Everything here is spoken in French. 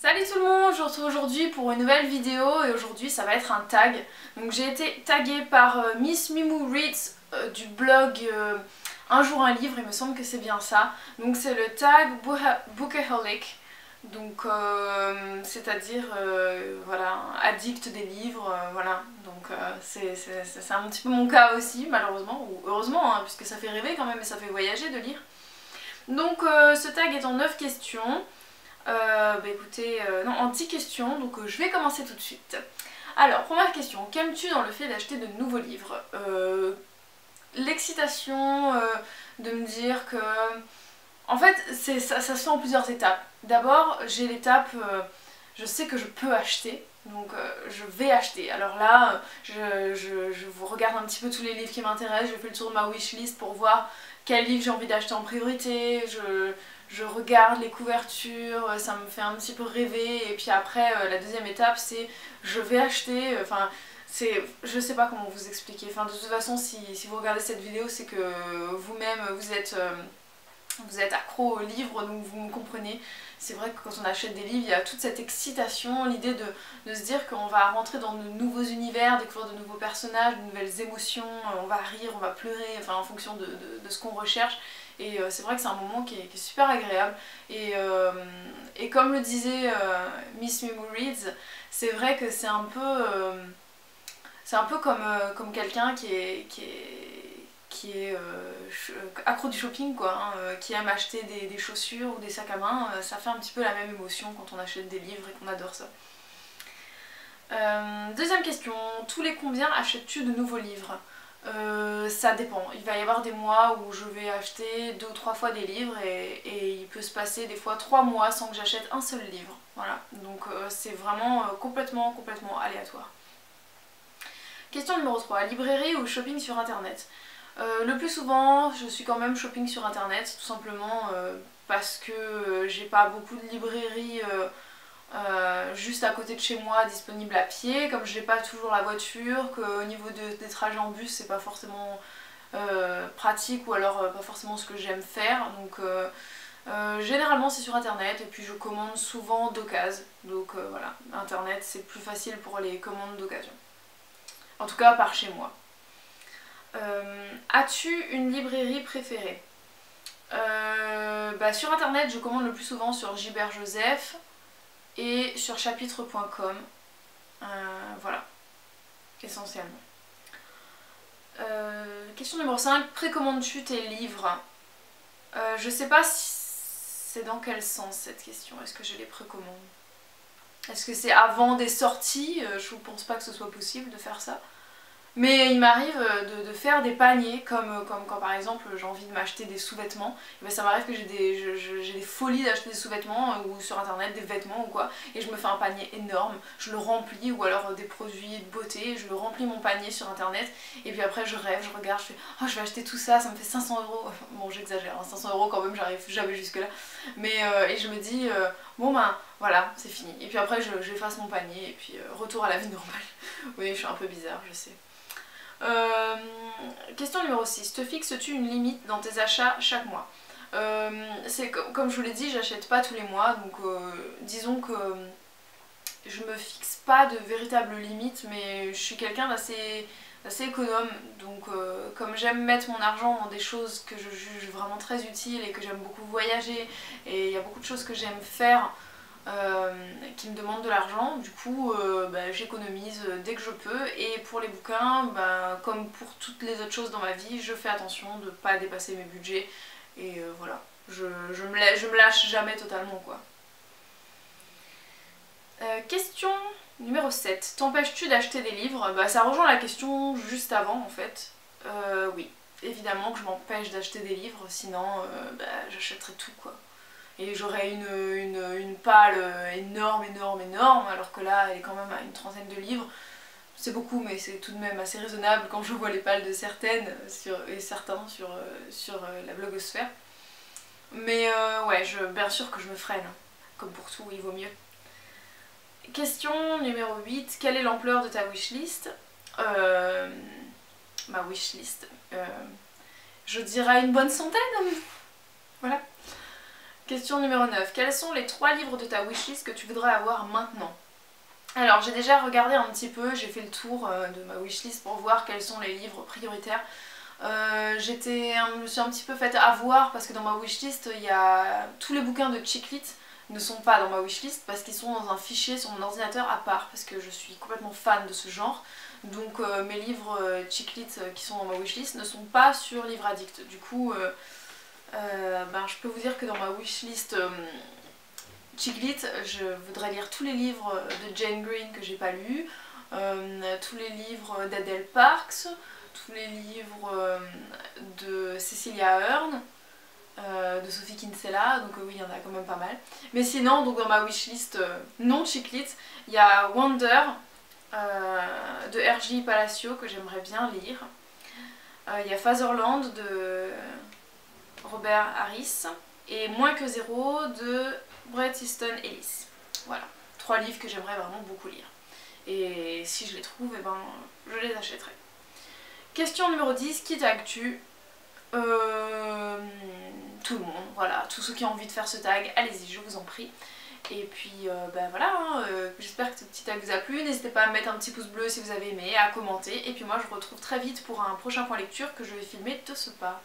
Salut tout le monde, je vous retrouve aujourd'hui pour une nouvelle vidéo et aujourd'hui ça va être un tag. Donc j'ai été taguée par Miss Mimou Reads du blog Un jour un livre, il me semble que c'est bien ça. Donc c'est le tag Bookaholic, donc c'est-à-dire voilà, addict des livres, voilà. Donc c'est un petit peu mon cas aussi malheureusement, ou heureusement hein, puisque ça fait rêver quand même et ça fait voyager de lire. Donc ce tag est en 9 questions. Écoutez, non, en 10 questions, donc je vais commencer tout de suite. Alors, première question, qu'aimes-tu dans le fait d'acheter de nouveaux livres? L'excitation de me dire que... En fait, ça se fait en plusieurs étapes. D'abord, j'ai l'étape, je sais que je peux acheter, donc je vais acheter. Alors là, je vous regarde un petit peu tous les livres qui m'intéressent, je fais le tour de ma wishlist pour voir quel livre j'ai envie d'acheter en priorité, je regarde les couvertures, ça me fait un petit peu rêver, et puis après, la deuxième étape, c'est je vais acheter, enfin... je sais pas comment vous expliquer, enfin de toute façon si vous regardez cette vidéo c'est que vous-même vous êtes accro aux livres, donc vous me comprenez. C'est vrai que quand on achète des livres, il y a toute cette excitation, l'idée de se dire qu'on va rentrer dans de nouveaux univers, découvrir de nouveaux personnages, de nouvelles émotions, on va rire, on va pleurer, enfin en fonction de ce qu'on recherche. Et c'est vrai que c'est un moment qui est super agréable. Et comme le disait Miss Mimou Reads, c'est vrai que c'est un peu comme quelqu'un qui est accro du shopping quoi, hein, qui aime acheter des chaussures ou des sacs à main, ça fait un petit peu la même émotion quand on achète des livres et qu'on adore ça. Deuxième question, tous les combien achètes-tu de nouveaux livres? Ça dépend, il va y avoir des mois où je vais acheter 2 ou 3 fois des livres et il peut se passer des fois 3 mois sans que j'achète un seul livre, voilà, donc c'est vraiment complètement aléatoire. Question numéro 3, librairie ou shopping sur internet? Le plus souvent, je suis quand même shopping sur internet, tout simplement parce que j'ai pas beaucoup de librairies juste à côté de chez moi disponibles à pied, comme je n'ai pas toujours la voiture, qu'au niveau des trajets en bus c'est pas forcément pratique ou alors pas forcément ce que j'aime faire. Donc généralement c'est sur internet et puis je commande souvent d'occasion. Donc voilà, internet c'est plus facile pour les commandes d'occasion. En tout cas par chez moi. As-tu une librairie préférée? Sur internet je commande le plus souvent sur Gilbert Joseph et sur chapitre.com, voilà, essentiellement. Question numéro 5, précommandes-tu tes livres? Je sais pas si c'est dans quel sens cette question, est-ce que je les précommande? Est-ce que c'est avant des sorties? Je ne pense pas que ce soit possible de faire ça. Mais il m'arrive de faire des paniers, comme quand par exemple j'ai envie de m'acheter des sous-vêtements. Ça m'arrive que j'ai des folies d'acheter des sous-vêtements ou sur internet des vêtements ou quoi. Et je me fais un panier énorme, je le remplis, ou alors des produits de beauté, je le remplis mon panier sur internet. Et puis après je rêve, je regarde, je fais oh je vais acheter tout ça, ça me fait 500 euros. Bon j'exagère, hein, 500 euros quand même, j'arrive jamais jusque là. Mais et je me dis bon ben voilà, c'est fini. Et puis après j'efface mon panier et puis retour à la vie normale. Oui, je suis un peu bizarre, je sais. Question numéro 6. Te fixes-tu une limite dans tes achats chaque mois? C'est comme je vous l'ai dit, j'achète pas tous les mois, donc disons que je me fixe pas de véritable limite, mais je suis quelqu'un d'assez économe, donc comme j'aime mettre mon argent dans des choses que je juge vraiment très utiles et que j'aime beaucoup voyager, et il y a beaucoup de choses que j'aime faire qui me demandent de l'argent, du coup j'économise dès que je peux, et pour les bouquins, comme pour toutes les autres choses dans ma vie, je fais attention de ne pas dépasser mes budgets, et voilà, je me lâche jamais totalement quoi. Question numéro 7. T'empêches-tu d'acheter des livres? Ça rejoint la question juste avant en fait. Oui, évidemment que je m'empêche d'acheter des livres, sinon j'achèterais tout quoi. Et j'aurais une palle énorme, alors que là elle est quand même à une trentaine de livres. C'est beaucoup mais c'est tout de même assez raisonnable quand je vois les palles de certaines et certains sur la blogosphère. Mais ouais, bien sûr que je me freine, comme pour tout, il vaut mieux. Question numéro 8, quelle est l'ampleur de ta wishlist? Ma wishlist, je dirais une bonne centaine. Voilà. Question numéro 9. Quels sont les 3 livres de ta wishlist que tu voudrais avoir maintenant? Alors j'ai déjà regardé un petit peu, j'ai fait le tour de ma wishlist pour voir quels sont les livres prioritaires. Je me suis un petit peu faite avoir parce que dans ma wishlist, il y a tous les bouquins de Chick Lit ne sont pas dans ma wishlist parce qu'ils sont dans un fichier sur mon ordinateur à part parce que je suis complètement fan de ce genre. Donc mes livres Chick Lit qui sont dans ma wishlist ne sont pas sur Livre Addict. Du coup, je peux vous dire que dans ma wishlist Chick Lit, je voudrais lire tous les livres de Jane Green que j'ai pas lus, tous les livres d'Adele Parks, tous les livres de Cecilia Ahern, de Sophie Kinsella, donc oui, il y en a quand même pas mal. Mais sinon, donc dans ma wishlist non Chick Lit, il y a Wonder de R.J. Palacio que j'aimerais bien lire. Il y a Fatherland de Robert Harris et Moins que zéro de Bret Easton Ellis. Voilà, 3 livres que j'aimerais vraiment beaucoup lire. Et si je les trouve, eh ben, je les achèterai. Question numéro 10, qui tagues-tu? Tout le monde, voilà, tous ceux qui ont envie de faire ce tag, allez-y, je vous en prie. Et puis voilà, hein, j'espère que ce petit tag vous a plu, n'hésitez pas à mettre un petit pouce bleu si vous avez aimé, à commenter, et puis moi je vous retrouve très vite pour un prochain point lecture que je vais filmer de ce pas.